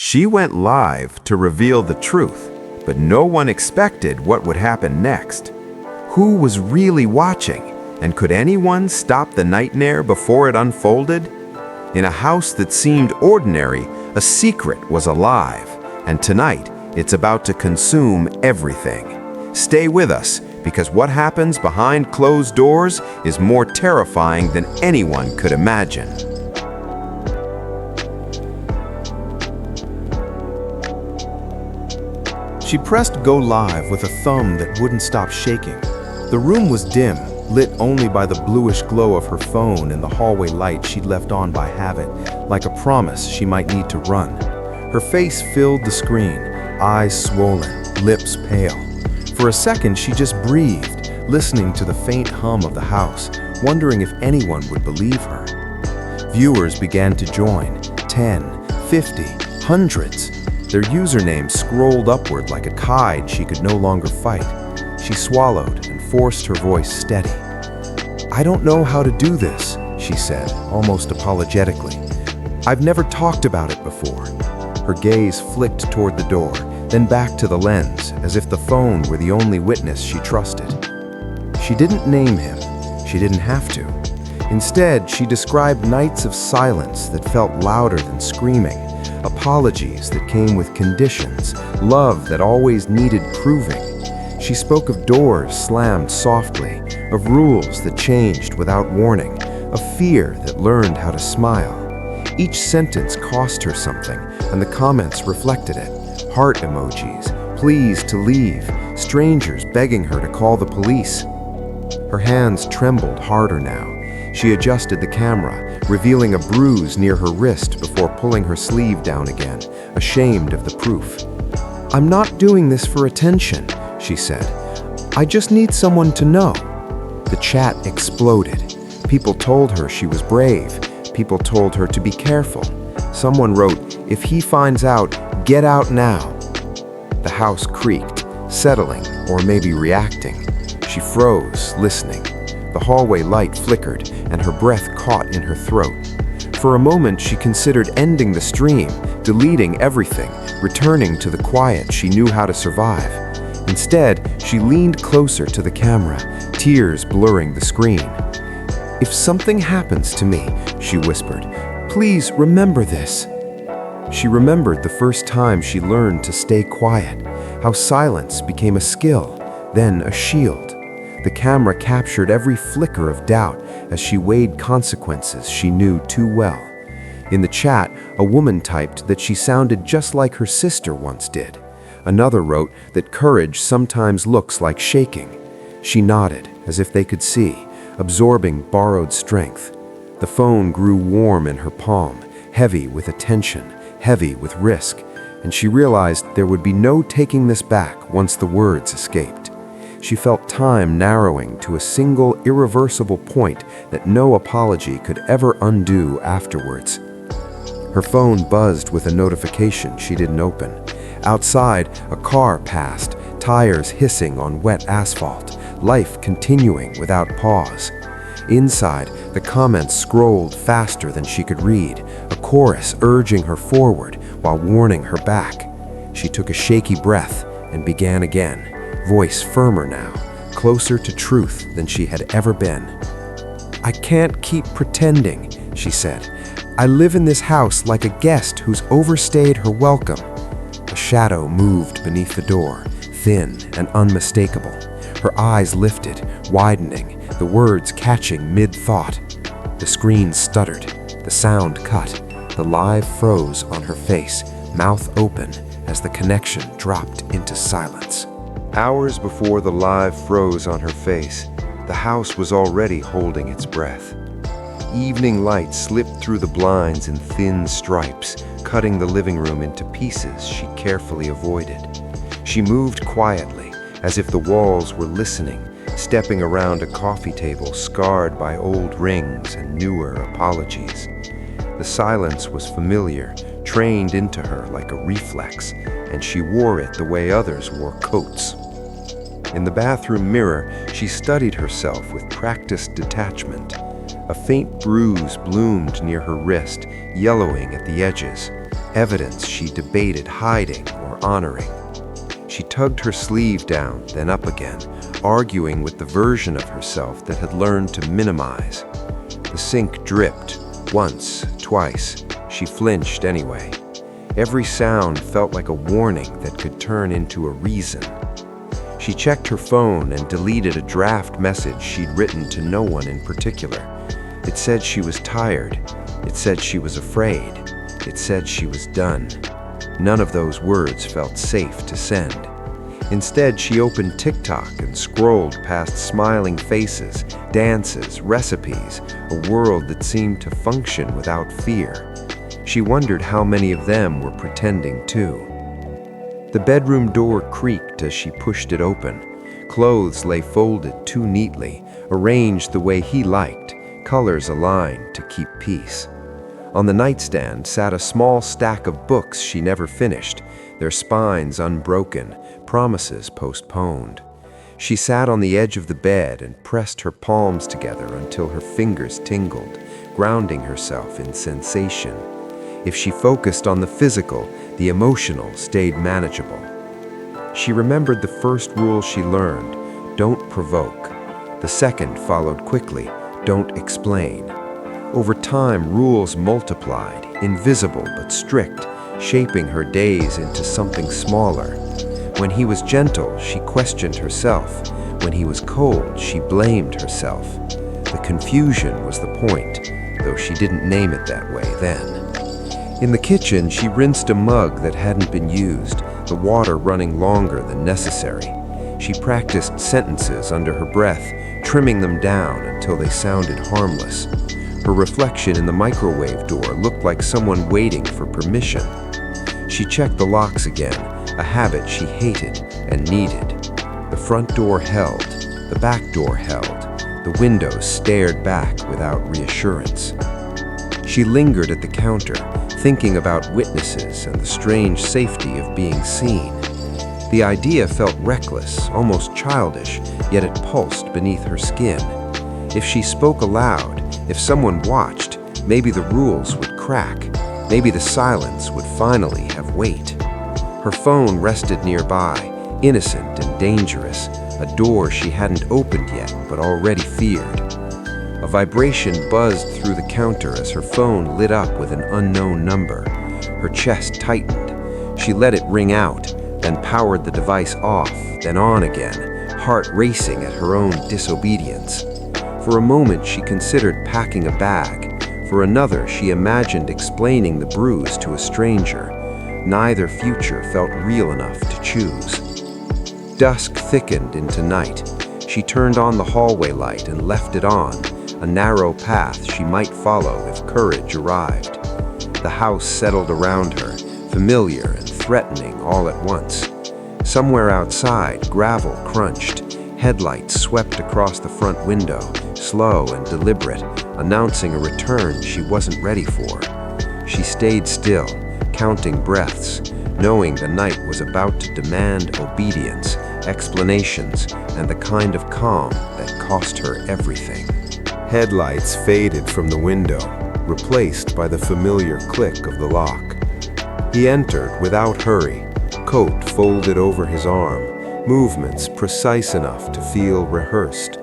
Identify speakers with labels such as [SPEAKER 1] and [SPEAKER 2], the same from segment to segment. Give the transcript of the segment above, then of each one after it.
[SPEAKER 1] She went live to reveal the truth, but no one expected what would happen next. Who was really watching, and could anyone stop the nightmare before it unfolded? In a house that seemed ordinary, a secret was alive, and tonight it's about to consume everything. Stay with us, because what happens behind closed doors is more terrifying than anyone could imagine.
[SPEAKER 2] She pressed go live with a thumb that wouldn't stop shaking. The room was dim, lit only by the bluish glow of her phone and the hallway light she'd left on by habit, like a promise she might need to run. Her face filled the screen, eyes swollen, lips pale. For a second, she just breathed, listening to the faint hum of the house, wondering if anyone would believe her. Viewers began to join, 10, 50, hundreds. Their usernames scrolled upward like a tide she could no longer fight. She swallowed and forced her voice steady. "I don't know how to do this," she said, almost apologetically. "I've never talked about it before." Her gaze flicked toward the door, then back to the lens, as if the phone were the only witness she trusted. She didn't name him. She didn't have to. Instead, she described nights of silence that felt louder than screaming, apologies that came with conditions, love that always needed proving. She spoke of doors slammed softly, of rules that changed without warning, of fear that learned how to smile. Each sentence cost her something, and the comments reflected it. Heart emojis, pleas to leave, strangers begging her to call the police. Her hands trembled harder now. She adjusted the camera, revealing a bruise near her wrist before pulling her sleeve down again, ashamed of the proof. "I'm not doing this for attention," she said. "I just need someone to know." The chat exploded. People told her she was brave. People told her to be careful. Someone wrote, "If he finds out, get out now." The house creaked, settling or maybe reacting. She froze, listening. The hallway light flickered, and her breath caught in her throat. For a moment, she considered ending the stream, deleting everything, returning to the quiet she knew how to survive. Instead, she leaned closer to the camera, tears blurring the screen. "If something happens to me," she whispered, "please remember this." She remembered the first time she learned to stay quiet, how silence became a skill, then a shield. The camera captured every flicker of doubt as she weighed consequences she knew too well. In the chat, a woman typed that she sounded just like her sister once did. Another wrote that courage sometimes looks like shaking. She nodded, as if they could see, absorbing borrowed strength. The phone grew warm in her palm, heavy with attention, heavy with risk, and she realized there would be no taking this back once the words escaped. She felt time narrowing to a single irreversible point that no apology could ever undo afterwards. Her phone buzzed with a notification she didn't open. Outside, a car passed, tires hissing on wet asphalt, life continuing without pause. Inside, the comments scrolled faster than she could read, a chorus urging her forward while warning her back. She took a shaky breath and began again, voice firmer now, closer to truth than she had ever been. "I can't keep pretending," she said. "I live in this house like a guest who's overstayed her welcome." A shadow moved beneath the door, thin and unmistakable. Her eyes lifted, widening, the words catching mid-thought. The screen stuttered, the sound cut, the live froze on her face, mouth open as the connection dropped into silence. Hours before the live froze on her face, the house was already holding its breath. Evening light slipped through the blinds in thin stripes, cutting the living room into pieces she carefully avoided. She moved quietly, as if the walls were listening, stepping around a coffee table scarred by old rings and newer apologies. The silence was familiar, trained into her like a reflex, and she wore it the way others wore coats. In the bathroom mirror, she studied herself with practiced detachment. A faint bruise bloomed near her wrist, yellowing at the edges.
[SPEAKER 3] evidence she debated hiding or honoring. She tugged her sleeve down, then up again, arguing with the version of herself that had learned to minimize. The sink dripped. Once, twice. She flinched anyway. Every sound felt like a warning that could turn into a reason. She checked her phone and deleted a draft message she'd written to no one in particular. It said she was tired. It said she was afraid. It said she was done. None of those words felt safe to send. Instead, she opened TikTok and scrolled past smiling faces, dances, recipes, a world that seemed to function without fear. She wondered how many of them were pretending too. The bedroom door creaked as she pushed it open. Clothes lay folded too neatly, arranged the way he liked, colors aligned to keep peace. On the nightstand sat a small stack of books she never finished, their spines unbroken, promises postponed. She sat on the edge of the bed and pressed her palms together until her fingers tingled, grounding herself in sensation. If she focused on the physical, the emotional stayed manageable. She remembered the first rule she learned: don't provoke. The second followed quickly: don't explain. Over time, rules multiplied, invisible but strict, shaping her days into something smaller. When he was gentle, she questioned herself. When he was cold, she blamed herself. The confusion was the point, though she didn't name it that way then. In the kitchen, she rinsed a mug that hadn't been used, the water running longer than necessary. She practiced sentences under her breath, trimming them down until they sounded harmless. Her reflection in the microwave door looked like someone waiting for permission. She checked the locks again, a habit she hated and needed. The front door held, the back door held, the windows stared back without reassurance. She lingered at the counter, thinking about witnesses and the strange safety of being seen. The idea felt reckless, almost childish, yet it pulsed beneath her skin. If she spoke aloud, if someone watched, maybe the rules would crack. Maybe the silence would finally have weight. Her phone rested nearby, innocent and dangerous, a door she hadn't opened yet but already feared. A vibration buzzed through the counter as her phone lit up with an unknown number. Her chest tightened. She let it ring out, then powered the device off, then on again, heart racing at her own disobedience. For a moment, she considered packing a bag. For another, she imagined explaining the bruise to a stranger. Neither future felt real enough to choose. Dusk thickened into night. She turned on the hallway light and left it on, a narrow path she might follow if courage arrived. The house settled around her, familiar and threatening all at once. Somewhere outside, gravel crunched. Headlights swept across the front window, slow and deliberate, announcing a return she wasn't ready for. She stayed still, counting breaths, knowing the night was about to demand obedience, explanations, and the kind of calm that cost her everything.
[SPEAKER 2] Headlights faded from the window, replaced by the familiar click of the lock. He entered without hurry, coat folded over his arm, movements precise enough to feel rehearsed.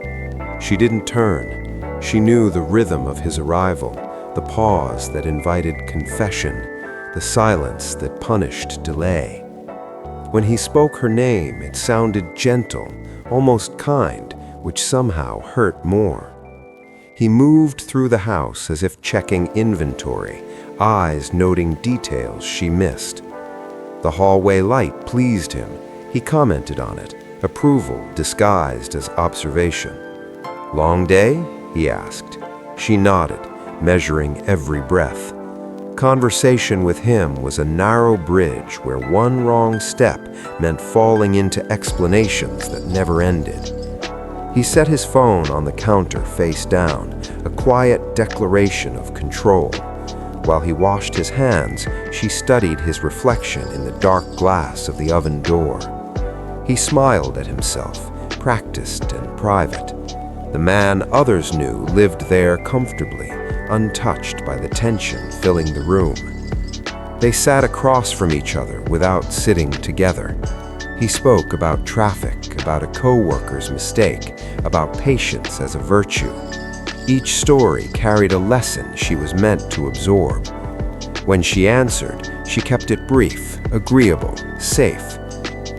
[SPEAKER 2] She didn't turn. She knew the rhythm of his arrival, the pause that invited confession, the silence that punished delay. When he spoke her name, it sounded gentle, almost kind, which somehow hurt more. He moved through the house as if checking inventory, eyes noting details she missed. The hallway light pleased him. He commented on it, approval disguised as observation. "Long day?" he asked. She nodded, measuring every breath. Conversation with him was a narrow bridge where one wrong step meant falling into explanations that never ended. He set his phone on the counter face down, a quiet declaration of control. While he washed his hands, she studied his reflection in the dark glass of the oven door. He smiled at himself, practiced and private. The man others knew lived there comfortably, untouched by the tension filling the room.
[SPEAKER 3] They sat across from each other without sitting together. He spoke about traffic, about a coworker's mistake, about patience as a virtue. Each story carried a lesson she was meant to absorb. When she answered, she kept it brief, agreeable, safe.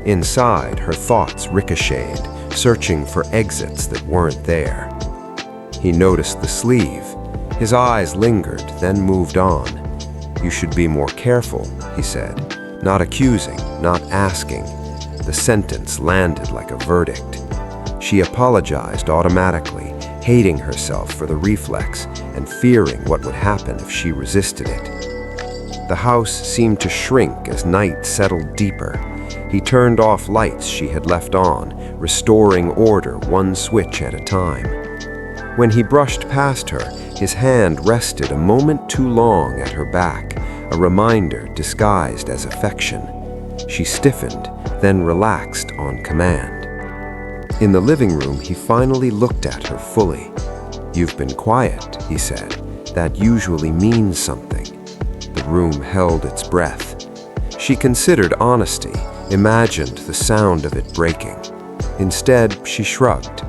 [SPEAKER 3] Inside, her thoughts ricocheted, searching for exits that weren't there. He noticed the sleeve. His eyes lingered, then moved on. "You should be more careful," he said, not accusing, not asking. The sentence landed like a verdict. She apologized automatically, hating herself for the reflex and fearing what would happen if she resisted it. The house seemed to shrink as night settled deeper. He turned off lights she had left on, restoring order one switch at a time. When he brushed past her, his hand rested a moment too long at her back, a reminder disguised as affection. She stiffened, then relaxed on command. In the living room, he finally looked at her fully. "You've been quiet," he said. "That usually means something." The room held its breath. She considered honesty, imagined the sound of it breaking. Instead, she shrugged.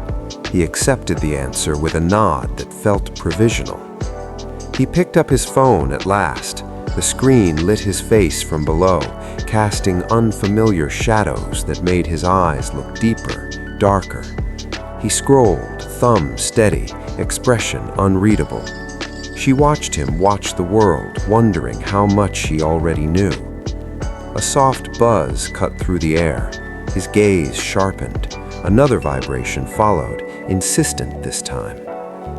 [SPEAKER 3] He accepted the answer with a nod that felt provisional. He picked up his phone at last. The screen lit his face from below, casting unfamiliar shadows that made his eyes look deeper, darker. He scrolled, thumb steady, expression unreadable. She watched him watch the world, wondering how much he already knew. A soft buzz cut through the air. His gaze sharpened. Another vibration followed, insistent this time.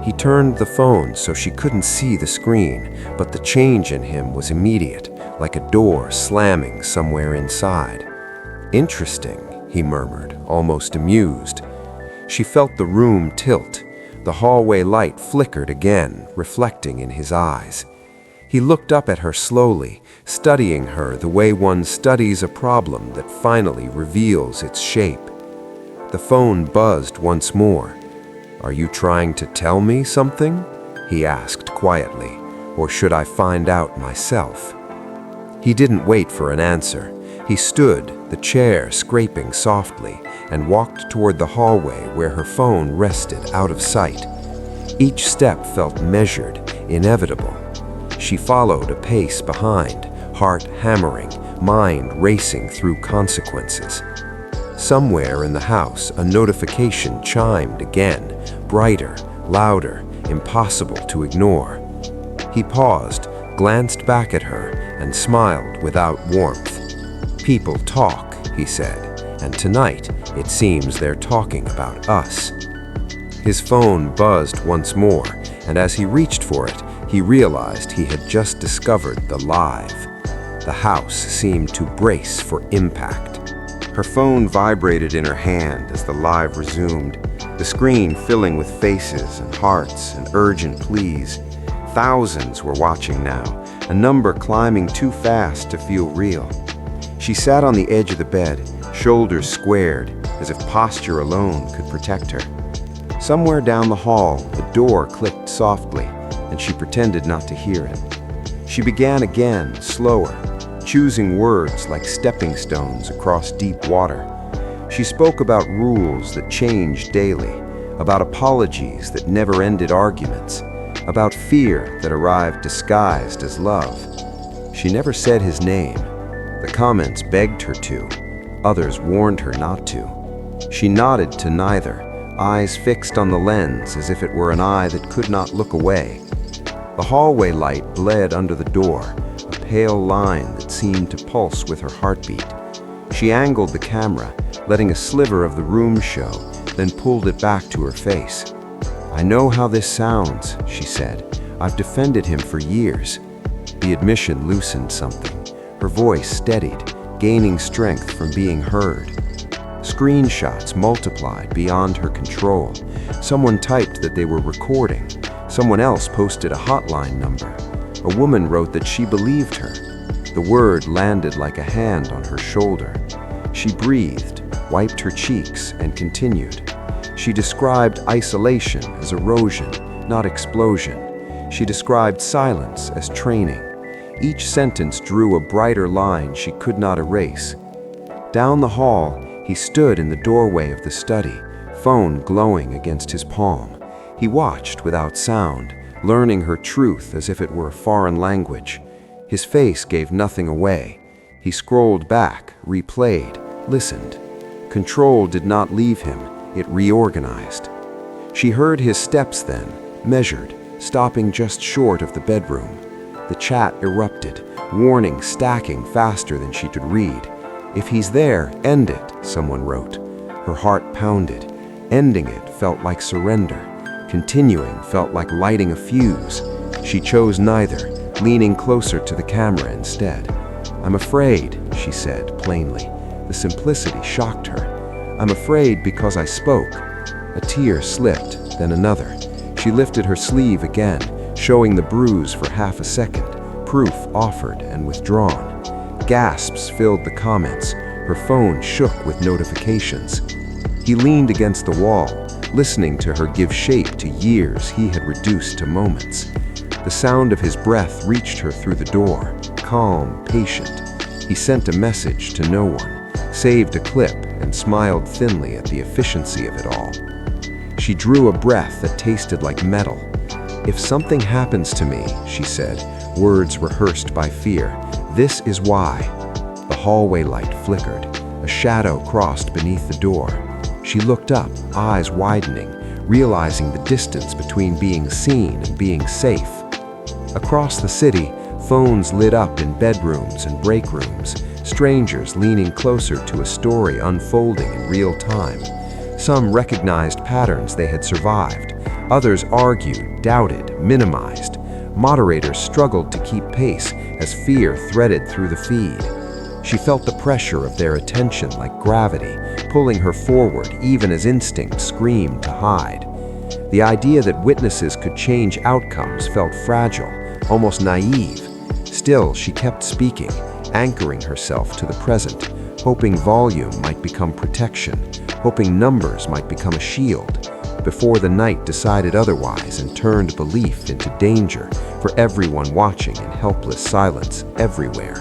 [SPEAKER 3] He turned the phone so she couldn't see the screen, but the change in him was immediate, like a door slamming somewhere inside. "Interesting," he murmured, almost amused. She felt the room tilt. The hallway light flickered again, reflecting in his eyes. He looked up at her slowly, studying her the way one studies a problem that finally reveals its shape. The phone buzzed once more. "Are you trying to tell me something?" he asked quietly. "Or should I find out myself?" He didn't wait for an answer. He stood, the chair scraping softly, and walked toward the hallway where her phone rested out of sight. Each step felt measured, inevitable. She followed a pace behind, heart hammering, mind racing through consequences. Somewhere in the house, a notification chimed again, brighter, louder, impossible to ignore. He paused, glanced back at her, and smiled without warmth. "People talk," he said, "and tonight it seems they're talking about us." His phone buzzed once more, and as he reached for it, he realized he had just discovered the live. The house seemed to brace for impact. Her phone vibrated in her hand as the live resumed, the screen filling with faces and hearts and urgent pleas. Thousands were watching now, a number climbing too fast to feel real. She sat on the edge of the bed, shoulders squared, as if posture alone could protect her. Somewhere down the hall, the door clicked softly, and she pretended not to hear it. She began again, slower, choosing words like stepping stones across deep water. She spoke about rules that changed daily, about apologies that never ended arguments, about fear that arrived disguised as love. She never said his name. The comments begged her to. Others warned her not to. She nodded to neither, eyes fixed on the lens as if it were an eye that could not look away. The hallway light bled under the door, a pale line that seemed to pulse with her heartbeat. She angled the camera, letting a sliver of the room show, then pulled it back to her face. "I know how this sounds," she said. "I've defended him for years." The admission loosened something. Her voice steadied, gaining strength from being heard. Screenshots multiplied beyond her control. Someone typed that they were recording. Someone else posted a hotline number. A woman wrote that she believed her. The word landed like a hand on her shoulder. She breathed, wiped her cheeks, and continued. She described isolation as erosion, not explosion. She described silence as training. Each sentence drew a brighter line she could not erase. Down the hall, he stood in the doorway of the study, phone glowing against his palm. He watched without sound, learning her truth as if it were a foreign language. His face gave nothing away. He scrolled back, replayed, listened. Control did not leave him, it reorganized. She heard his steps then, measured, stopping just short of the bedroom. The chat erupted, warnings stacking faster than she could read. "If he's there, end it," someone wrote. Her heart pounded. Ending it felt like surrender. Continuing felt like lighting a fuse. She chose neither, leaning closer to the camera instead. "I'm afraid," she said plainly. The simplicity shocked her. "I'm afraid because I spoke." A tear slipped, then another. She lifted her sleeve again, showing the bruise for half a second, proof offered and withdrawn. Gasps filled the comments. Her phone shook with notifications. He leaned against the wall, listening to her give shape to years he had reduced to moments. The sound of his breath reached her through the door, calm, patient. He sent a message to no one, saved a clip, and smiled thinly at the efficiency of it all. She drew a breath that tasted like metal. "If something happens to me," she said, words rehearsed by fear, "this is why." The hallway light flickered. A shadow crossed beneath the door. She looked up, eyes widening, realizing the distance between being seen and being safe. Across the city, phones lit up in bedrooms and break rooms, strangers leaning closer to a story unfolding in real time. Some recognized patterns they had survived. Others argued, doubted, minimized. Moderators struggled to keep pace as fear threaded through the feed. She felt the pressure of their attention like gravity, pulling her forward even as instinct screamed to hide. The idea that witnesses could change outcomes felt fragile, almost naive. Still, she kept speaking, anchoring herself to the present, hoping volume might become protection, hoping numbers might become a shield, before the night decided otherwise and turned belief into danger for everyone watching in helpless silence everywhere.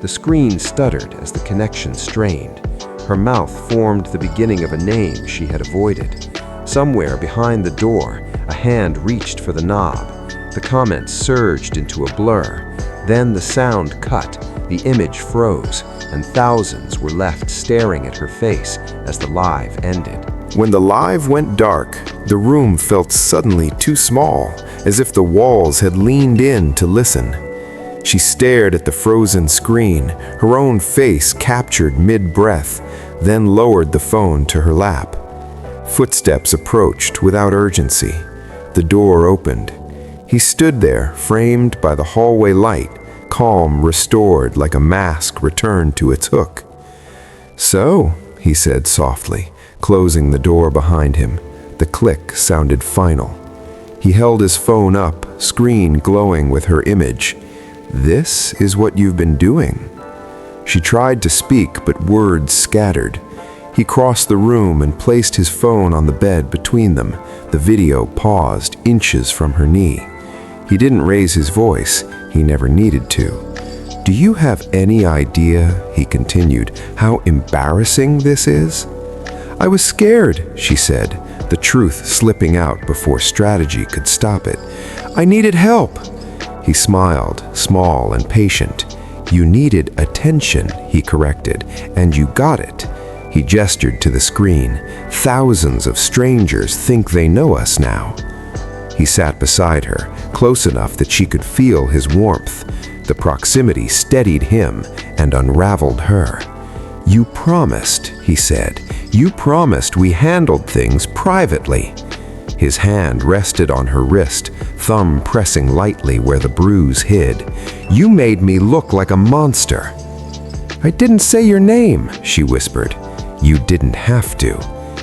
[SPEAKER 3] The screen stuttered as the connection strained. Her mouth formed the beginning of a name she had avoided. Somewhere behind the door, a hand reached for the knob. The comments surged into a blur. Then the sound cut, the image froze, and thousands were left staring at her face as the live ended.
[SPEAKER 2] When the live went dark, the room felt suddenly too small, as if the walls had leaned in to listen. She stared at the frozen screen, her own face captured mid-breath, then lowered the phone to her lap. Footsteps approached without urgency. The door opened. He stood there, framed by the hallway light, calm restored like a mask returned to its hook. "So," he said softly, closing the door behind him. The click sounded final. He held his phone up, screen glowing with her image. "This is what you've been doing." She tried to speak, but words scattered. He crossed the room and placed his phone on the bed between them. The video paused inches from her knee. He didn't raise his voice. He never needed to. "Do you have any idea," he continued, "how embarrassing this is?" "I was scared," she said, the truth slipping out before strategy could stop it. "I needed help." He smiled, small and patient. "You needed attention," he corrected, "and you got it." He gestured to the screen. "Thousands of strangers think they know us now." He sat beside her, close enough that she could feel his warmth. The proximity steadied him and unraveled her. "You promised," he said. "You promised we handled things privately." His hand rested on her wrist, thumb pressing lightly where the bruise hid. "You made me look like a monster." "I didn't say your name," she whispered. "You didn't have to."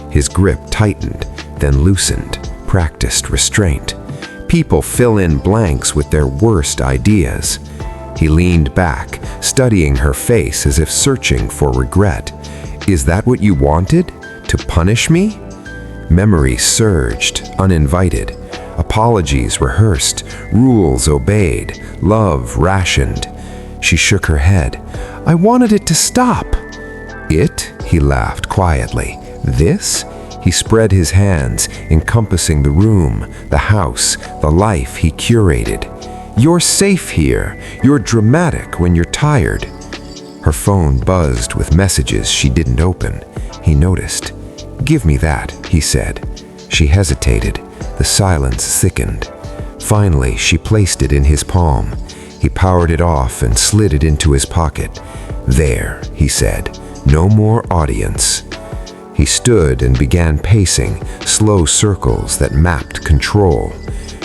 [SPEAKER 2] His grip tightened, then loosened, practiced restraint. People fill in blanks with their worst ideas. He leaned back, studying her face as if searching for regret. "Is that what you wanted? To punish me?" Memory surged, uninvited. A
[SPEAKER 3] apologies rehearsed, rules obeyed, love rationed. She shook her head. I wanted it to stop. It? He laughed quietly. This? He spread his hands, encompassing the room, the house, the life he curated. You're safe here. You're dramatic when you're tired. Her phone buzzed with messages she didn't open. He noticed. Give me that, he said. She hesitated. The silence thickened. Finally, she placed it in his palm. He powered it off and slid it into his pocket. There, he said. No more audience. He stood and began pacing, slow circles that mapped control.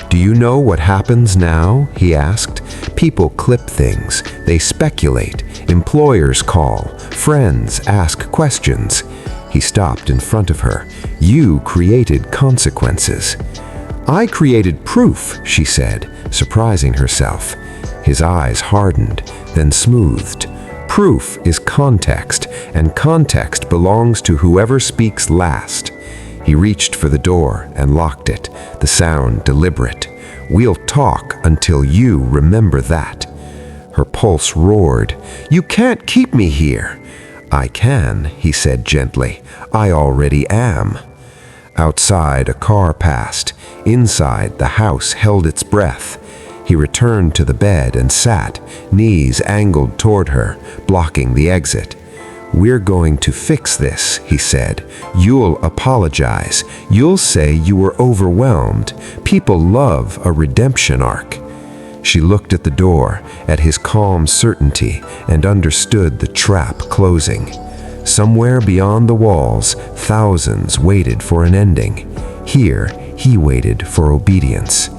[SPEAKER 3] Do you know what happens now? He asked. People clip things. They speculate. Employers call. Friends ask questions. He stopped in front of her. You created consequences. I created proof, she said, surprising herself. His eyes hardened, then smoothed. Proof is context, and context belongs to whoever speaks last. He reached for the door and locked it, the sound deliberate. We'll talk until you remember that. Her pulse roared. You can't keep me here. I can, he said gently. I already am. Outside, a car passed. Inside, the house held its breath. He returned to the bed and sat, knees angled toward her, blocking the exit. We're going to fix this, he said. You'll apologize. You'll say you were overwhelmed. People love a redemption arc. She looked at the door, at his calm certainty, and understood the trap closing. Somewhere beyond the walls, thousands waited for an ending. Here, he waited for obedience.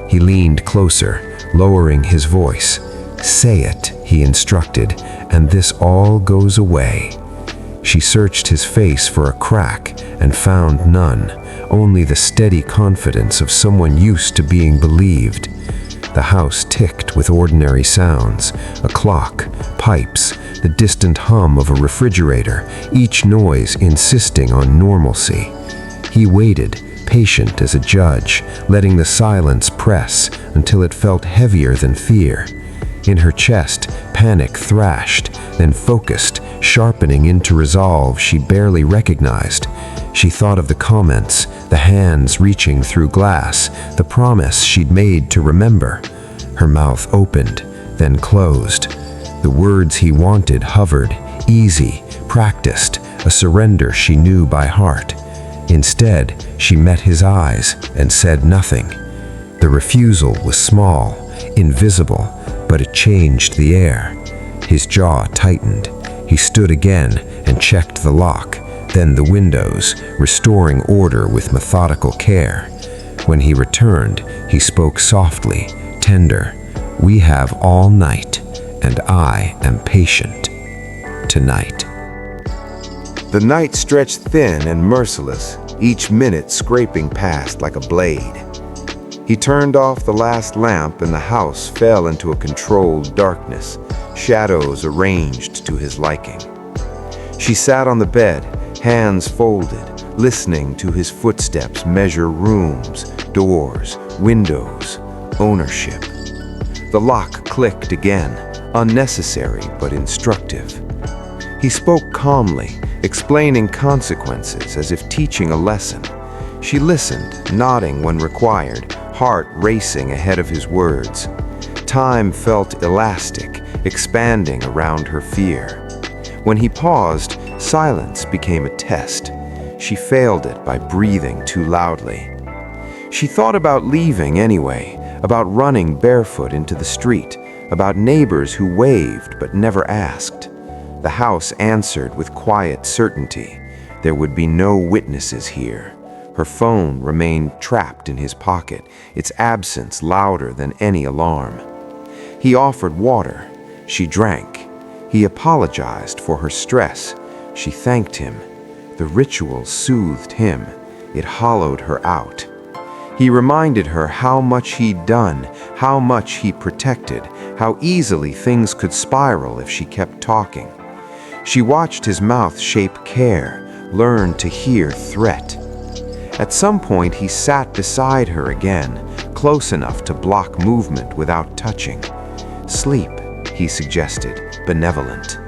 [SPEAKER 3] He leaned closer, lowering his voice. Say it, he instructed, and this all goes away. She searched his face for a crack and found none, only the steady confidence of someone used to being believed. The house ticked with ordinary sounds, a clock, pipes, the distant hum of a refrigerator, each noise insisting on normalcy. He waited, patient as a judge, letting the silence press until it felt heavier than fear. In her chest, panic thrashed, then focused, sharpening into resolve she barely recognized. She thought of the comments, the hands reaching through glass, the promise she'd made to remember. Her mouth opened, then closed. The words he wanted hovered, easy, practiced, a surrender she knew by heart. Instead, she met his eyes and said nothing. The refusal was small, invisible, but it changed the air. His jaw tightened. He stood again and checked the lock, then the windows, restoring order with methodical care. When he returned, he spoke softly, tender. We have all night, and I am patient. Tonight.
[SPEAKER 1] The night stretched thin and merciless, each minute scraping past like a blade. He turned off the last lamp and the house fell into a controlled darkness, shadows arranged to his liking. She sat on the bed, hands folded, listening to his footsteps measure rooms, doors, windows, ownership. The lock clicked again, unnecessary but instructive. He spoke calmly, explaining consequences as if teaching a lesson. She listened, nodding when required, heart racing ahead of his words. Time felt elastic, expanding around her fear. When he paused, silence became a test. She failed it by breathing too loudly. She thought about leaving anyway, about running barefoot into the street, about neighbors who waved but never asked. The house answered with quiet certainty. There would be no witnesses here. Her phone remained trapped in his pocket, its absence louder than any alarm. He offered water. She drank. He apologized for her stress. She thanked him. The ritual soothed him. It hollowed her out. He reminded her how much he'd done, how much he protected, how easily things could spiral if she kept talking. She watched his mouth shape care, learned to hear threat. At some point, he sat beside her again, close enough to block movement without touching. "Sleep," he suggested, benevolent.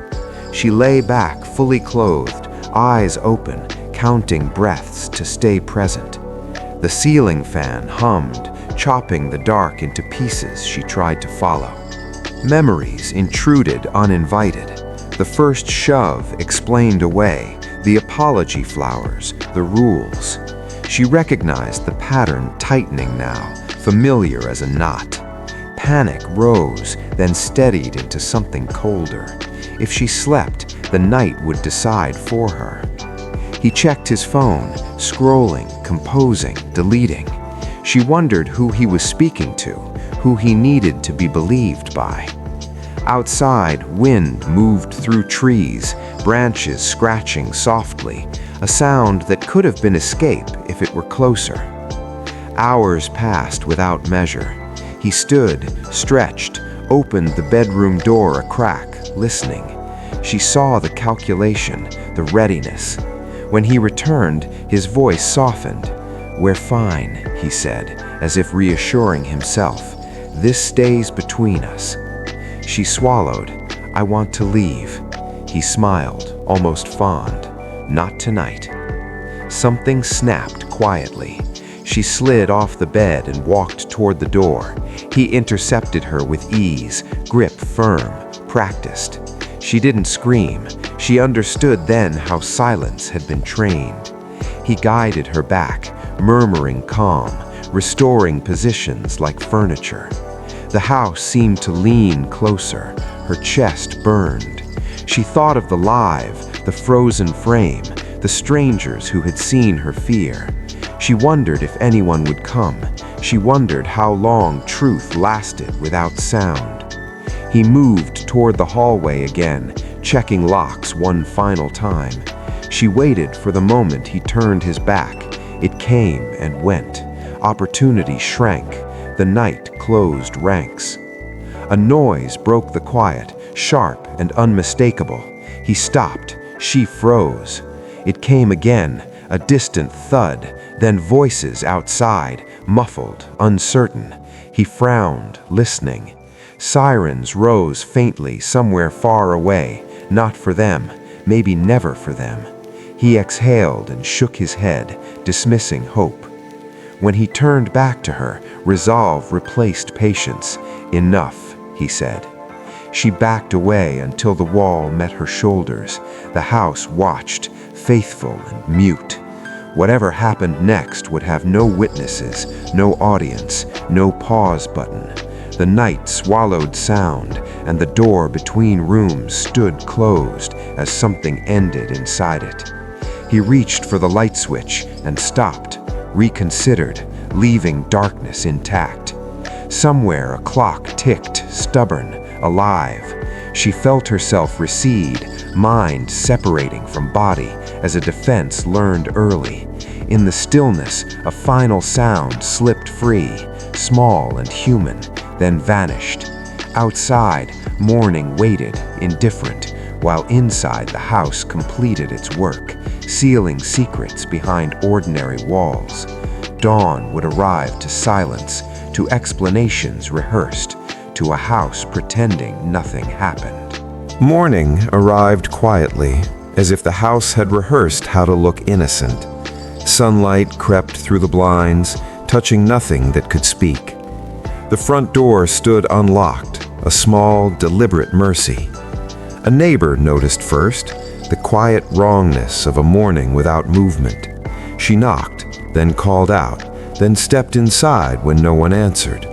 [SPEAKER 1] She lay back, fully clothed, eyes open, counting breaths to stay present. The ceiling fan hummed, chopping the dark into pieces she tried to follow. Memories intruded uninvited. The first shove explained away, the apology flowers, the rules. She recognized the pattern tightening now, familiar as a knot. Panic rose, then steadied into something colder. If she slept, the night would decide for her. He checked his phone, scrolling, composing, deleting. She wondered who he was speaking to, who he needed to be believed by. Outside, wind moved through trees, branches scratching softly, a sound that could have been escape if it were closer. Hours passed without measure. He stood, stretched, opened the bedroom door a crack, listening. She saw the calculation, the readiness. When he returned, his voice softened. "We're fine," he said, as if reassuring himself. "This stays between us." She swallowed. "I want to leave." He smiled, almost fond. "Not tonight." Something snapped quietly. She slid off the bed and walked toward the door. He intercepted her with ease, grip firm, practiced. She didn't scream. She understood then how silence had been trained. He guided her back, murmuring calm, restoring positions like furniture. The house seemed to lean closer. Her chest burned. She thought of the live, the frozen frame, the strangers who had seen her fear. She wondered if anyone would come. She wondered how long truth lasted without sound. He moved toward the hallway again, checking locks one final time. She waited for the moment he turned his back. It came and went. Opportunity shrank. The night closed ranks. A noise broke the quiet, sharp and unmistakable. He stopped. She froze. It came again, a distant thud, then voices outside, muffled, uncertain. He frowned, listening. Sirens rose faintly somewhere far away, not for them, maybe never for them. He exhaled and shook his head, dismissing hope. When he turned back to her, resolve replaced patience. "Enough," he said. She backed away until the wall met her shoulders. The house watched, faithful and mute. Whatever happened next would have no witnesses, no audience, no pause button. The night swallowed sound, and the door between rooms stood closed as something ended inside it. He reached for the light switch and stopped, reconsidered, leaving darkness intact. Somewhere a clock ticked, stubborn, alive. She felt herself recede, mind separating from body as a defense learned early. In the stillness, a final sound slipped free, small and human, then vanished. Outside, morning waited, indifferent, while inside the house completed its work, sealing secrets behind ordinary walls. Dawn would arrive to silence, to explanations rehearsed, to a house pretending nothing happened. Morning arrived quietly, as if the house had rehearsed how to look innocent. Sunlight crept through the blinds, touching nothing that could speak. The front door stood unlocked, a small, deliberate mercy. A neighbor noticed first, the quiet wrongness of a morning without movement. She knocked, then called out, then stepped inside when no one answered.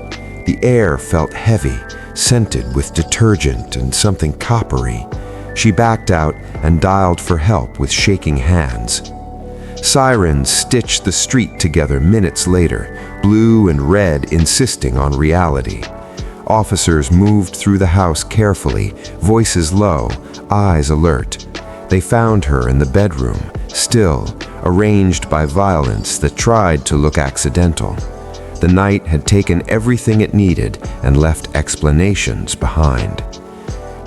[SPEAKER 1] The air felt heavy, scented with detergent and something coppery. She backed out and dialed for help with shaking hands. Sirens stitched the street together minutes later, blue and red insisting on reality. Officers moved through the house carefully, voices low, eyes alert. They found her in the bedroom, still, arranged by violence that tried to look accidental. The night had taken everything it needed and left explanations behind.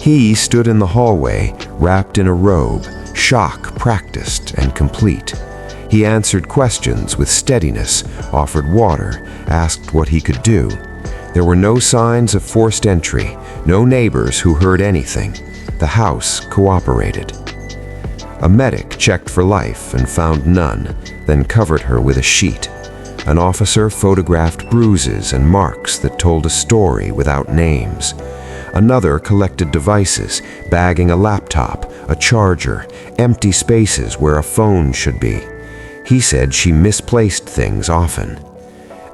[SPEAKER 1] He stood in the hallway, wrapped in a robe, shock practiced and complete.
[SPEAKER 3] He answered questions with steadiness, offered water, asked what he could do. There were no signs of forced entry, no neighbors who heard anything. The house cooperated. A medic checked for life and found none, then covered her with a sheet. An officer photographed bruises and marks that told a story without names. Another collected devices, bagging a laptop, a charger, empty spaces where a phone should be. He said she misplaced things often.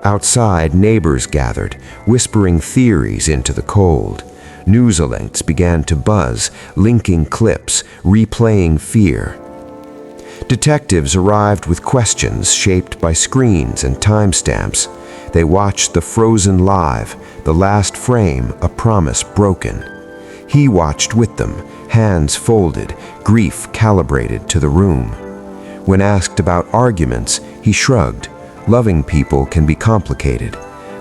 [SPEAKER 3] Outside, neighbors gathered, whispering theories into the cold. News alerts began to buzz, linking clips, replaying fear. Detectives arrived with questions shaped by screens and timestamps. They watched the frozen live, the last frame, a promise broken. He watched with them, hands folded, grief calibrated to the room. When asked about arguments, he shrugged. Loving people can be complicated.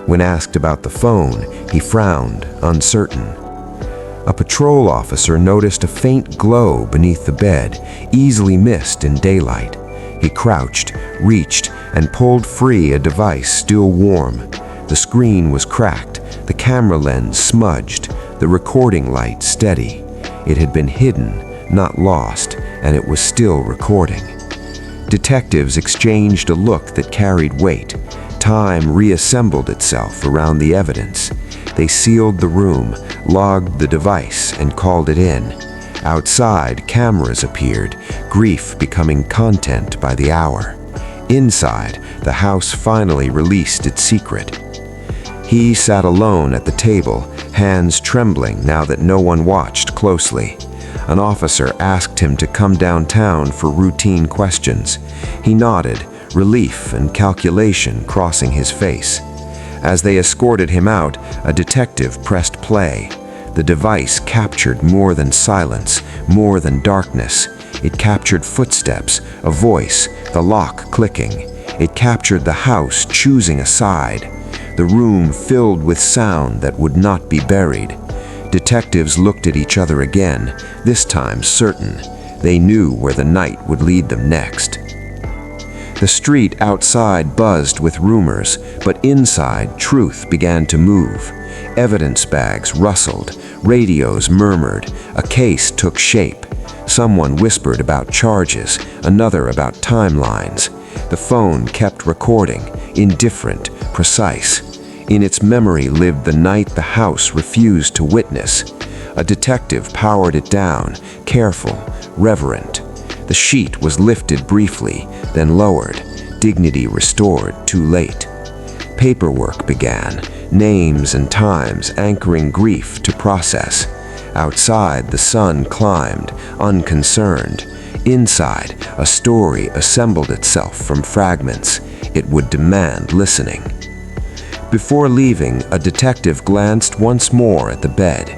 [SPEAKER 3] When asked about the phone, he frowned, uncertain. A patrol officer noticed a faint glow beneath the bed, easily missed in daylight. He crouched, reached, and pulled free a device still warm. The screen was cracked, the camera lens smudged, the recording light steady. It had been hidden, not lost, and it was still recording. Detectives exchanged a look that carried weight. Time reassembled itself around the evidence. They sealed the room, logged the device, and called it in. Outside, cameras appeared, grief becoming content by the hour. Inside, the house finally released its secret. He sat alone at the table, hands trembling now that no one watched closely. An officer asked him to come downtown for routine questions. He nodded, relief and calculation crossing his face. As they escorted him out, a detective pressed play. The device captured more than silence, more than darkness. It captured footsteps, a voice, the lock clicking. It captured the house choosing a side. The room filled with sound that would not be buried. Detectives looked at each other again, this time certain. They knew where the night would lead them next. The street outside buzzed with rumors, but inside, truth began to move. Evidence bags rustled, radios murmured, a case took shape. Someone whispered about charges, another about timelines. The phone kept recording, indifferent, precise. In its memory lived the night the house refused to witness. A detective powered it down, careful, reverent. The sheet was lifted briefly, then lowered, dignity restored too late. Paperwork began, names and times anchoring grief to process. Outside, the sun climbed, unconcerned. Inside, a story assembled itself from fragments. It would demand listening. Before leaving, a detective glanced once more at the bed.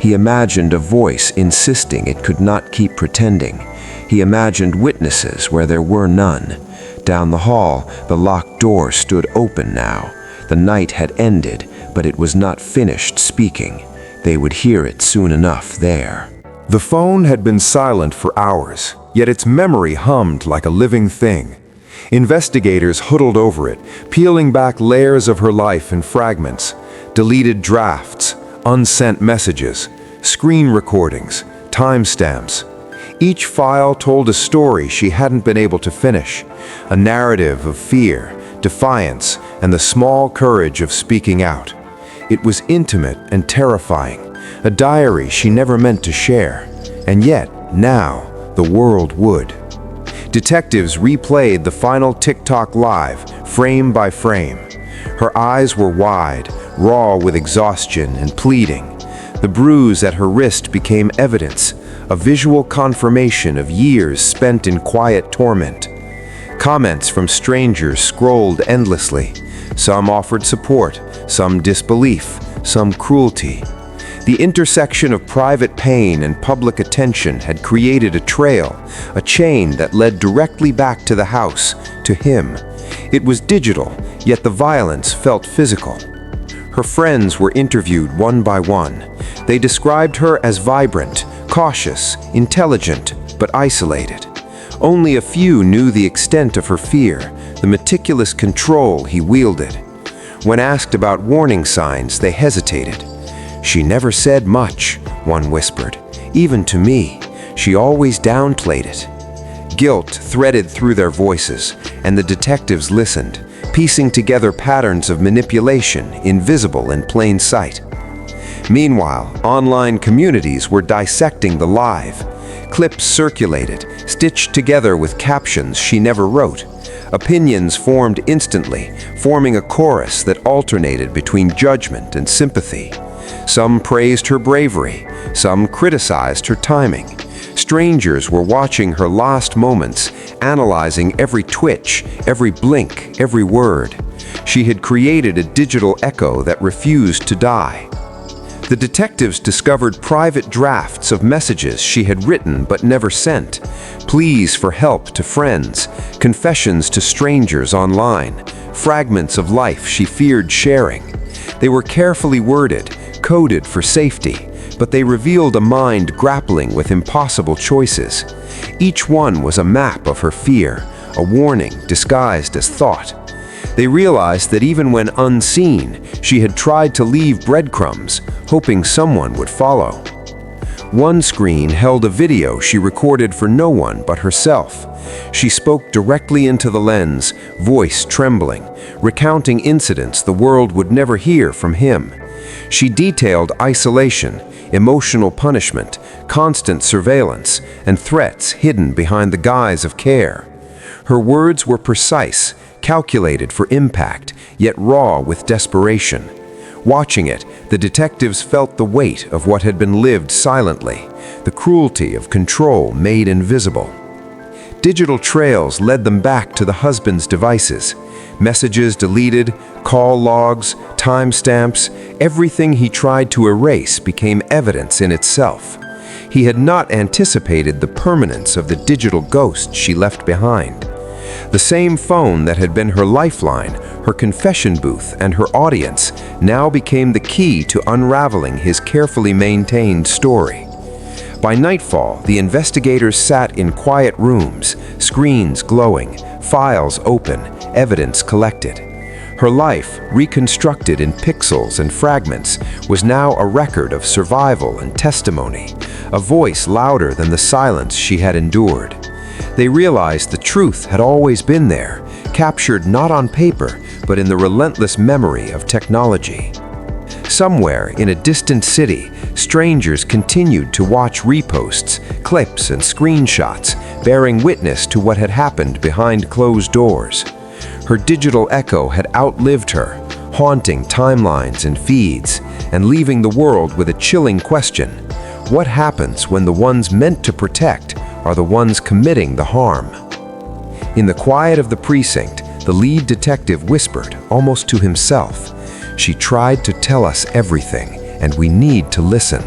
[SPEAKER 3] He imagined a voice insisting it could not keep pretending. He imagined witnesses where there were none. Down the hall, the locked door stood open now. The night had ended, but it was not finished speaking. They would hear it soon enough there.
[SPEAKER 2] The phone had been silent for hours, yet its memory hummed like a living thing. Investigators huddled over it, peeling back layers of her life in fragments, deleted drafts, unsent messages, screen recordings, timestamps. Each file told a story she hadn't been able to finish, a narrative of fear, defiance, and the small courage of speaking out. It was intimate and terrifying, a diary she never meant to share, and yet, now, the world would. Detectives replayed the final TikTok live, frame by frame. Her eyes were wide, raw with exhaustion and pleading. The bruise at her wrist became evidence, a visual confirmation of years spent in quiet torment. Comments from strangers scrolled endlessly. Some offered support, some disbelief, some cruelty. The intersection of private pain and public attention had created a trail, a chain that led directly back to the house, to him. It was digital, yet the violence felt physical. Her friends were interviewed one by one. They described her as vibrant, cautious, intelligent, but isolated.
[SPEAKER 3] Only a few knew the extent of her fear, the meticulous control he wielded. When asked about warning signs, they hesitated. "She never said much," one whispered. "Even to me, she always downplayed it." Guilt threaded through their voices, and the detectives listened, piecing together patterns of manipulation invisible in plain sight. Meanwhile, online communities were dissecting the live. Clips circulated, stitched together with captions she never wrote. Opinions formed instantly, forming a chorus that alternated between judgment and sympathy. Some praised her bravery, some criticized her timing. Strangers were watching her last moments, analyzing every twitch, every blink, every word. She had created a digital echo that refused to die. The detectives discovered private drafts of messages she had written but never sent, pleas for help to friends, confessions to strangers online, fragments of life she feared sharing. They were carefully worded, coded for safety, but they revealed a mind grappling with impossible choices. Each one was a map of her fear, a warning disguised as thought. They realized that even when unseen, she had tried to leave breadcrumbs, hoping someone would follow. One screen held a video she recorded for no one but herself. She spoke directly into the lens, voice trembling, recounting incidents the world would never hear from him. She detailed isolation, emotional punishment, constant surveillance, and threats hidden behind the guise of care. Her words were precise, calculated for impact, yet raw with desperation. Watching it, the detectives felt the weight of what had been lived silently, the cruelty of control made invisible. Digital trails led them back to the husband's devices. Messages deleted, call logs, timestamps, everything he tried to erase became evidence in itself. He had not anticipated the permanence of the digital ghost she left behind. The same phone that had been her lifeline, her confession booth, and her audience now became the key to unraveling his carefully maintained story. By nightfall, the investigators sat in quiet rooms, screens glowing, files open, evidence collected. Her life, reconstructed in pixels and fragments, was now a record of survival and testimony, a voice louder than the silence she had endured. They realized the truth had always been there, captured not on paper, but in the relentless memory of technology. Somewhere in a distant city, strangers continued to watch reposts, clips, and screenshots, bearing witness to what had happened behind closed doors. Her digital echo had outlived her, haunting timelines and feeds, and leaving the world with a chilling question: what happens when the ones meant to protect are the ones committing the harm? In the quiet of the precinct, the lead detective whispered, almost to himself, "She tried to tell us everything, and we need to listen."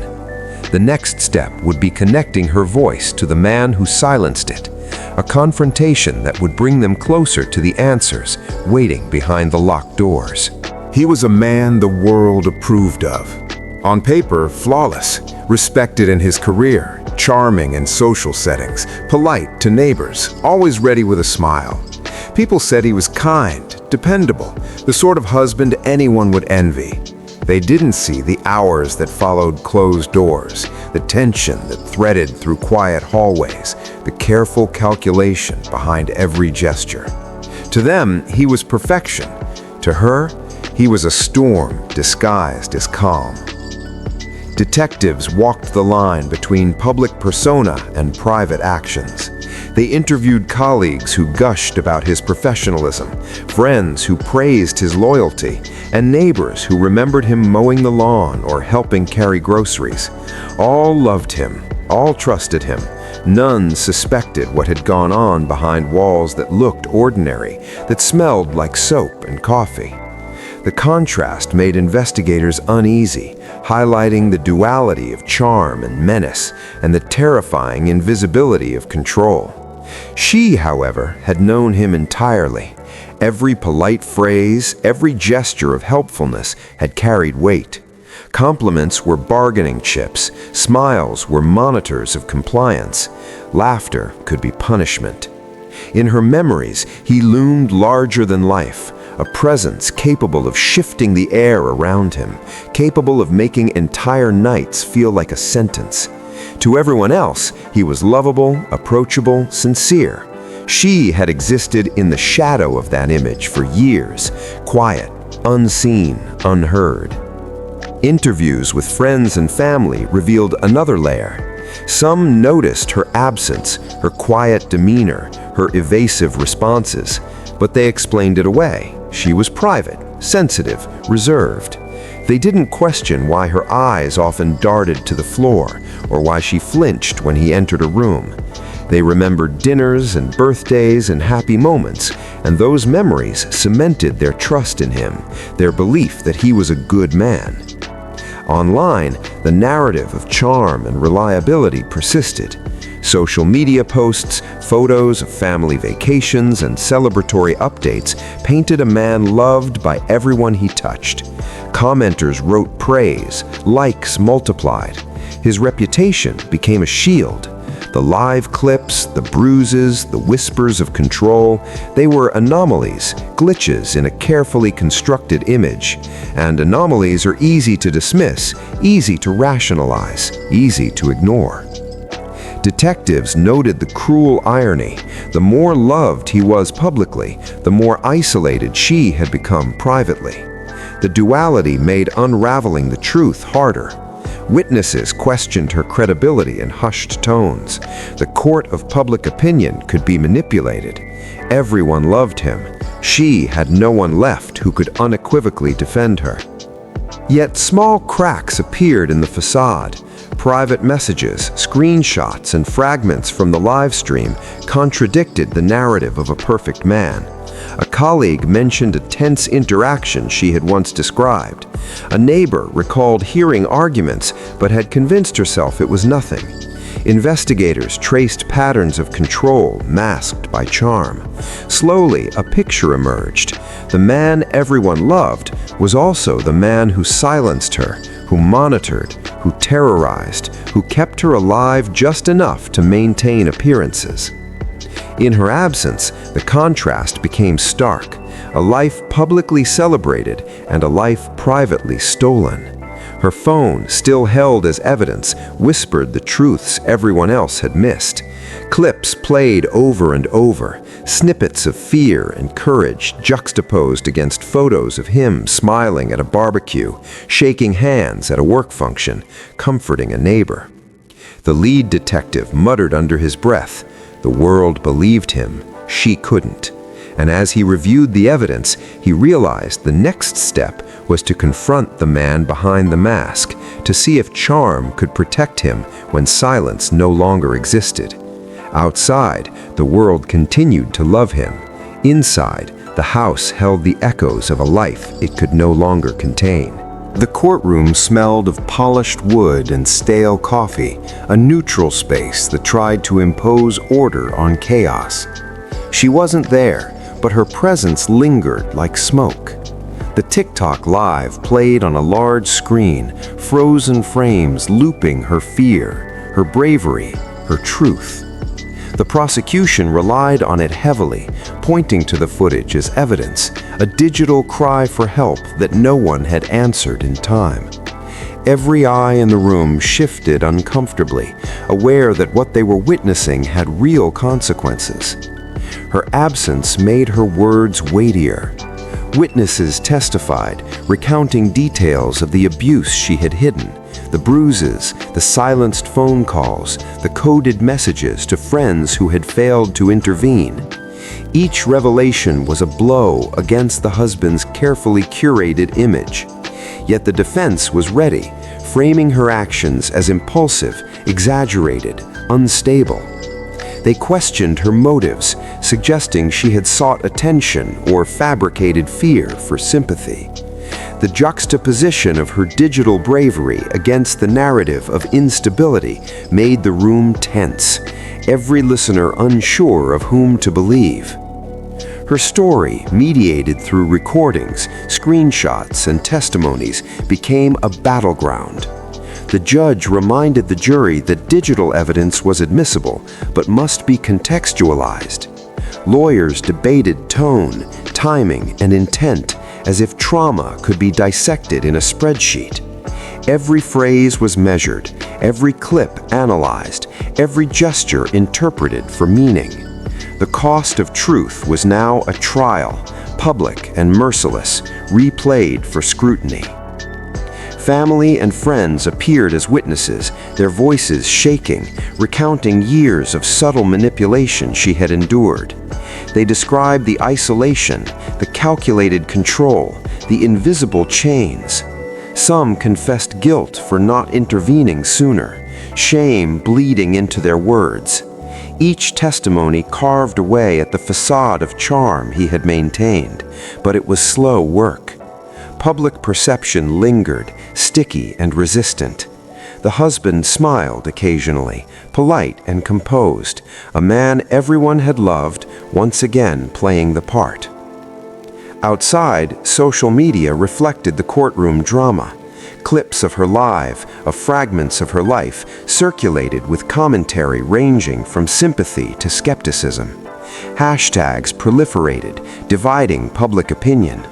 [SPEAKER 3] The next step would be connecting her voice to the man who silenced it, a confrontation that would bring them closer to the answers waiting behind the locked doors.
[SPEAKER 2] He was a man the world approved of. On paper, flawless, respected in his career, charming in social settings, polite to neighbors, always ready with a smile. People said he was kind, dependable, the sort of husband anyone would envy. They didn't see the hours that followed closed doors, the tension that threaded through quiet hallways, the careful calculation behind every gesture. To them, he was perfection. To her, he was a storm disguised as calm. Detectives walked the line between public persona and private actions. They interviewed colleagues who gushed about his professionalism, friends who praised his loyalty, and neighbors who remembered him mowing the lawn or helping carry groceries. All loved him, all trusted him. None suspected what had gone on behind walls that looked ordinary, that smelled like soap and coffee. The contrast made investigators uneasy, highlighting the duality of charm and menace and the terrifying invisibility of control. She, however, had known him entirely. Every polite phrase, every gesture of helpfulness had carried weight.
[SPEAKER 3] Compliments were bargaining chips. Smiles were monitors of compliance. Laughter could be punishment. In her memories, he loomed larger than life, a presence capable of shifting the air around him, capable of making entire nights feel like a sentence. To everyone else, he was lovable, approachable, sincere. She had existed in the shadow of that image for years, quiet, unseen, unheard. Interviews with friends and family revealed another layer. Some noticed her absence, her quiet demeanor, her evasive responses, but they explained it away. She was private, sensitive, reserved. They didn't question why her eyes often darted to the floor or why she flinched when he entered a room. They remembered dinners and birthdays and happy moments, and those memories cemented their trust in him, their belief that he was a good man. Online, the narrative of charm and reliability persisted. Social media posts, photos of family vacations, and celebratory updates painted a man loved by everyone he touched. Commenters wrote praise, likes multiplied. His reputation became a shield. The live clips, the bruises, the whispers of control, they were anomalies, glitches in a carefully constructed image. And anomalies are easy to dismiss, easy to rationalize, easy to ignore. Detectives noted the cruel irony. The more loved he was publicly, the more isolated she had become privately. The duality made unraveling the truth harder. Witnesses questioned her credibility in hushed tones. The court of public opinion could be manipulated. Everyone loved him. She had no one left who could unequivocally defend her. Yet small cracks appeared in the facade. Private messages, screenshots, and fragments from the live stream contradicted the narrative of a perfect man. A colleague mentioned a tense interaction she had once described. A neighbor recalled hearing arguments but had convinced herself it was nothing. Investigators traced patterns of control masked by charm. Slowly, a picture emerged. The man everyone loved was also the man who silenced her, who monitored, who terrorized, who kept her alive just enough to maintain appearances. In her absence, the contrast became stark, a life publicly celebrated and a life privately stolen. Her phone, still held as evidence, whispered the truths everyone else had missed. Clips played over and over, snippets of fear and courage juxtaposed against photos of him smiling at a barbecue, shaking hands at a work function, comforting a neighbor. The lead detective muttered under his breath, "The world believed him, she couldn't." And as he reviewed the evidence, he realized the next step was to confront the man behind the mask, to see if charm could protect him when silence no longer existed. Outside, the world continued to love him. Inside, the house held the echoes of a life it could no longer contain. The courtroom smelled of polished wood and stale coffee, a neutral space that tried to impose order on chaos. She wasn't there, but her presence lingered like smoke. The TikTok Live played on a large screen, frozen frames looping her fear, her bravery, her truth. The prosecution relied on it heavily, pointing to the footage as evidence, a digital cry for help that no one had answered in time. Every eye in the room shifted uncomfortably, aware that what they were witnessing had real consequences. Her absence made her words weightier. Witnesses testified, recounting details of the abuse she had hidden, the bruises, the silenced phone calls, the coded messages to friends who had failed to intervene. Each revelation was a blow against the husband's carefully curated image. Yet the defense was ready, framing her actions as impulsive, exaggerated, unstable. They questioned her motives, suggesting she had sought attention or fabricated fear for sympathy. The juxtaposition of her digital bravery against the narrative of instability made the room tense, every listener unsure of whom to believe. Her story, mediated through recordings, screenshots, and testimonies, became a battleground. The judge reminded the jury that digital evidence was admissible, but must be contextualized. Lawyers debated tone, timing, and intent as if trauma could be dissected in a spreadsheet. Every phrase was measured, every clip analyzed, every gesture interpreted for meaning. The cost of truth was now a trial, public and merciless, replayed for scrutiny. Family and friends appeared as witnesses, their voices shaking, recounting years of subtle manipulation she had endured. They described the isolation, the calculated control, the invisible chains. Some confessed guilt for not intervening sooner, shame bleeding into their words. Each testimony carved away at the facade of charm he had maintained, but it was slow work. Public perception lingered, sticky and resistant. The husband smiled occasionally, polite and composed, a man everyone had loved, once again playing the part. Outside, social media reflected the courtroom drama. Clips of her live, of fragments of her life, circulated with commentary ranging from sympathy to skepticism. Hashtags proliferated, dividing public opinion.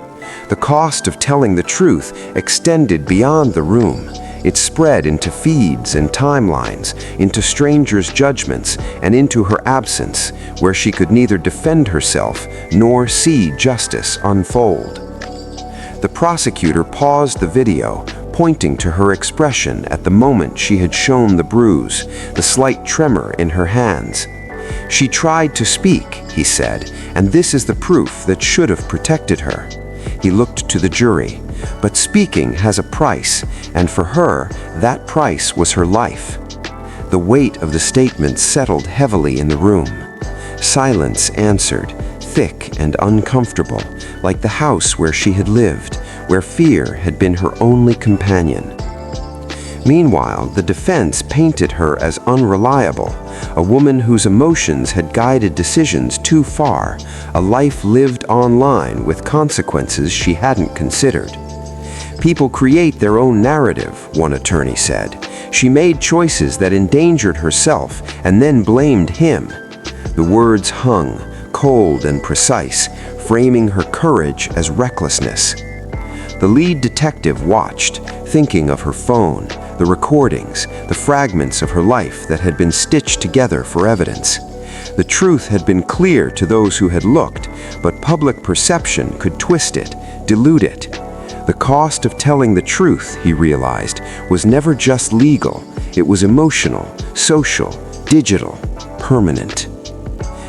[SPEAKER 3] The cost of telling the truth extended beyond the room. It spread into feeds and timelines, into strangers' judgments, and into her absence, where she could neither defend herself nor see justice unfold. The prosecutor paused the video, pointing to her expression at the moment she had shown the bruise, the slight tremor in her hands. She tried to speak, he said, and this is the proof that should have protected her. He looked to the jury. But speaking has a price, and for her, that price was her life. The weight of the statement settled heavily in the room. Silence answered, thick and uncomfortable, like the house where she had lived, where fear had been her only companion. Meanwhile, the defense painted her as unreliable, a woman whose emotions had guided decisions too far, a life lived online with consequences she hadn't considered. People create their own narrative, one attorney said. She made choices that endangered herself and then blamed him. The words hung, cold and precise, framing her courage as recklessness. The lead detective watched, thinking of her phone, the recordings, the fragments of her life that had been stitched together for evidence. The truth had been clear to those who had looked, but public perception could twist it, dilute it. The cost of telling the truth, he realized, was never just legal. It was emotional, social, digital, permanent.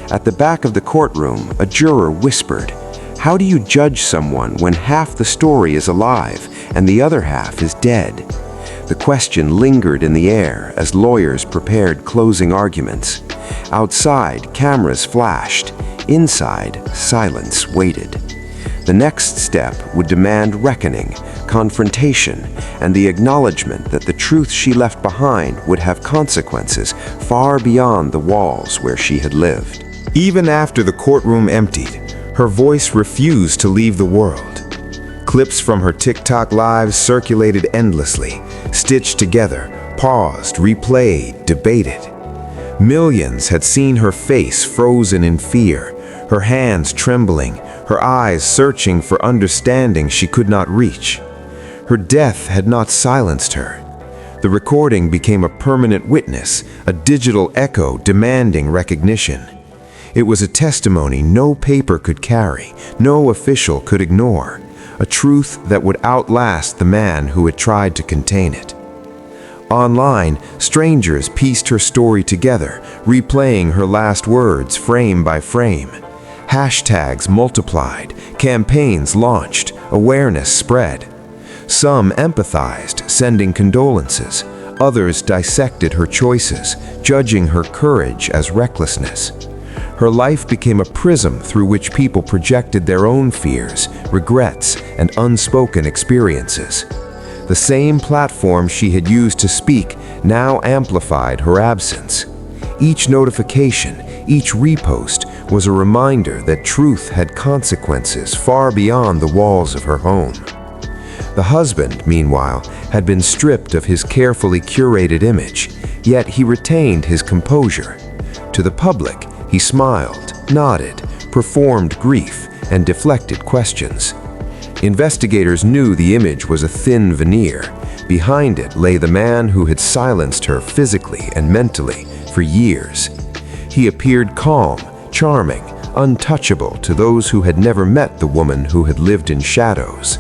[SPEAKER 3] At the back of the courtroom, a juror whispered, "How do you judge someone when half the story is alive and the other half is dead?" The question lingered in the air as lawyers prepared closing arguments. Outside, cameras flashed. Inside, silence waited. The next step would demand reckoning, confrontation, and the acknowledgement that the truth she left behind would have consequences far beyond the walls where she had lived.
[SPEAKER 2] Even after the courtroom emptied, her voice refused to leave the world. Clips from her TikTok lives circulated endlessly, stitched together, paused, replayed, debated. Millions had seen her face frozen in fear, her hands trembling, her eyes searching for understanding she could not reach. Her death had not silenced her. The recording became a permanent witness, a digital echo demanding recognition. It was a testimony no paper could carry, no official could ignore, a truth that would outlast the man who had tried to contain it. Online, strangers pieced her story together, replaying her last words frame by frame. Hashtags multiplied, campaigns launched, awareness spread. Some empathized, sending condolences. Others dissected her choices, judging her courage as recklessness. Her life became a prism through which people projected their own fears, regrets, and unspoken experiences. The same platform she had used to speak now amplified her absence. Each notification,
[SPEAKER 3] Each repost was a reminder that truth had consequences far beyond the walls of her home. The husband, meanwhile, had been stripped of his carefully curated image, yet he retained his composure. To the public, he smiled, nodded, performed grief, and deflected questions. Investigators knew the image was a thin veneer. Behind it lay the man who had silenced her physically and mentally for years. He appeared calm, charming, untouchable to those who had never met the woman who had lived in shadows.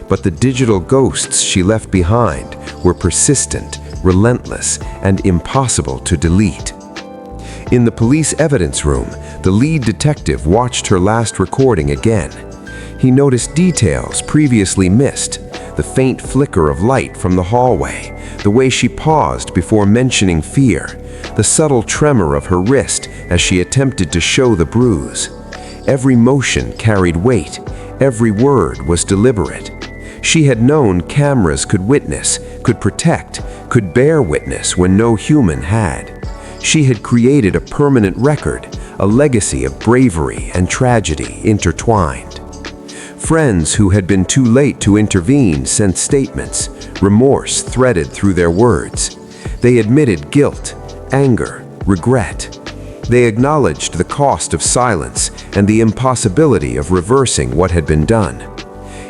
[SPEAKER 3] But the digital ghosts she left behind were persistent, relentless, and impossible to delete. In the police evidence room, the lead detective watched her last recording again. He noticed details previously missed, the faint flicker of light from the hallway, the way she paused before mentioning fear, the subtle tremor of her wrist as she attempted to show the bruise. Every motion carried weight, every word was deliberate. She had known cameras could witness, could protect, could bear witness when no human had. She had created a permanent record, a legacy of bravery and tragedy intertwined. Friends who had been too late to intervene sent statements, remorse threaded through their words. They admitted guilt, anger, regret. They acknowledged the cost of silence and the impossibility of reversing what had been done.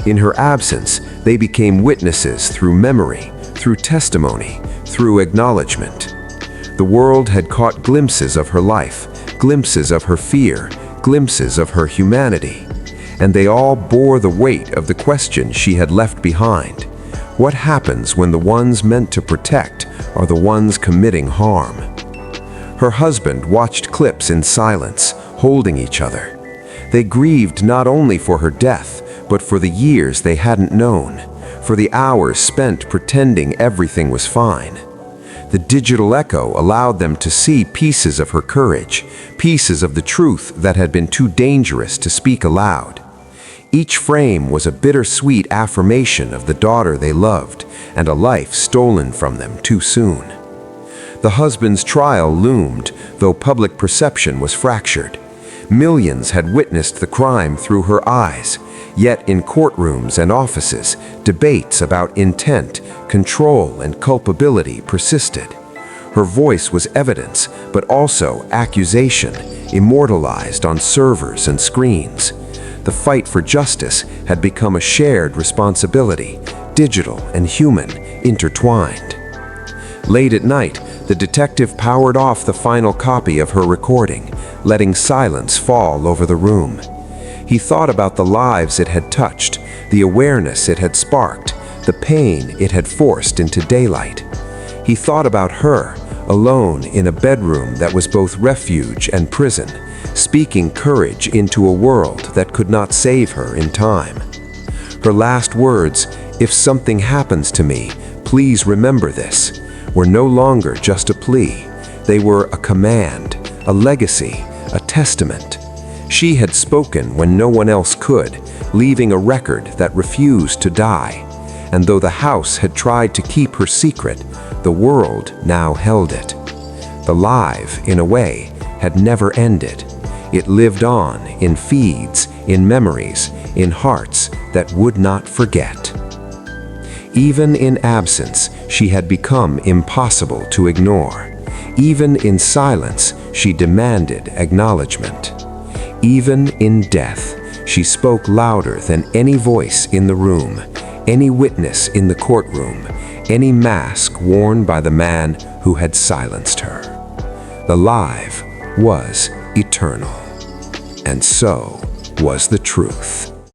[SPEAKER 3] In her absence, they became witnesses through memory, through testimony, through acknowledgement. The world had caught glimpses of her life, glimpses of her fear, glimpses of her humanity. And they all bore the weight of the question she had left behind. What happens when the ones meant to protect are the ones committing harm? Her husband watched clips in silence, holding each other. They grieved not only for her death, but for the years they hadn't known, for the hours spent pretending everything was fine. The digital echo allowed them to see pieces of her courage, pieces of the truth that had been too dangerous to speak aloud. Each frame was a bittersweet affirmation of the daughter they loved and a life stolen from them too soon. The husband's trial loomed, though public perception was fractured. Millions had witnessed the crime through her eyes, yet in courtrooms and offices, debates about intent, control, and culpability persisted. Her voice was evidence, but also accusation, immortalized on servers and screens. The fight for justice had become a shared responsibility, digital and human, intertwined. Late at night, the detective powered off the final copy of her recording, letting silence fall over the room. He thought about the lives it had touched, the awareness it had sparked, the pain it had forced into daylight. He thought about her, alone in a bedroom that was both refuge and prison, speaking courage into a world that could not save her in time. Her last words, "If something happens to me, please remember this," were no longer just a plea. They were a command, a legacy, a testament. She had spoken when no one else could, leaving a record that refused to die. And though the house had tried to keep her secret, the world now held it. The live, in a way, had never ended. It lived on in feeds, in memories, in hearts that would not forget. Even in absence, she had become impossible to ignore. Even in silence, she demanded acknowledgement. Even in death, she spoke louder than any voice in the room, any witness in the courtroom, any mask worn by the man who had silenced her. The live was eternal, and so was the truth.